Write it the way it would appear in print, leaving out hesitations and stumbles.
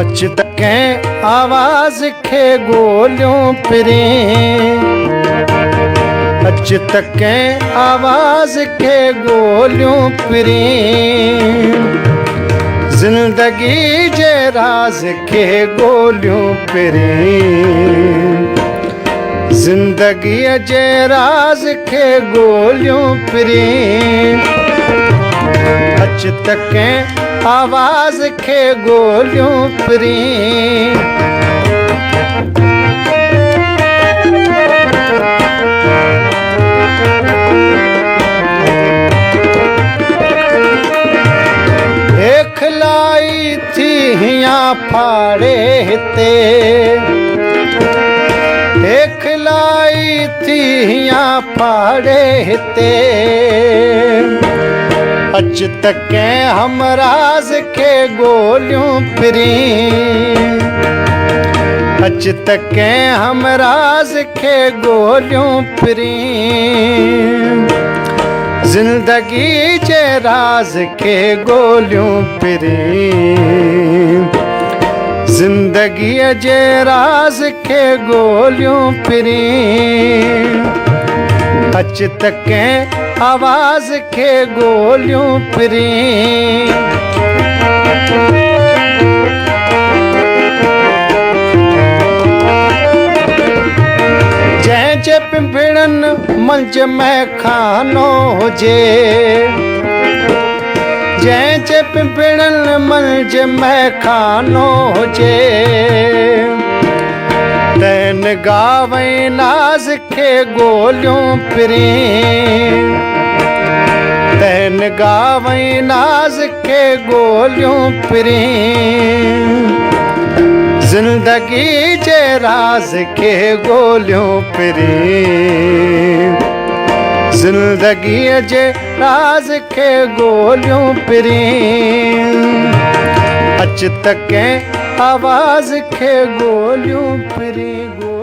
अच तकें आवाज़ खे ॻोल्हियूं पिरीं, अच तकें आवाज़ खे ॻोल्हियूं पिरीं, ज़िंदगी जे राज़ खे ॻोल्हियूं पिरीं, ज़िंदगीअ जे राज़ खे ॻोल्हियूं पिरीं, अच तकें आवाज़ खे ॻोल्हियूं पिरीं। हेखलाई थी हियां फाड़े हिते, हेखलाई थी हियां फाड़े हिते, अच तकें हमराज़ खे ॻोल्हियूं पिरीं, अच तकें हमराज़ खे ॻोल्हियूं पिरीं, ज़िंदगी जे राज़ खे ॻोल्हियूं पिरीं, ज़िंदगीअ जे राज़ खे ॻोल्हियूं पिरीं, अच तकें आवाज़ खे ॻोल्हियूं पिरीं। जंहिंजे पिंपड़नि मंझि मैखानो हुजे, जंहिंजे पिंपड़नि मंझि मैखानो हुजे, तैन गावई नाज़ खे ॻोल्हियूं पिरीं, तैन गावई नाज़ खे ॻोल्हियूं पिरीं, ज़िंदगी जे राज़ खे ॻोल्हियूं पिरीं, ज़िंदगीअ जे राज़ खे ॻोल्हियूं पिरीं, अच तकें आवाज़ खे ॻोल्हियूं पिरीं।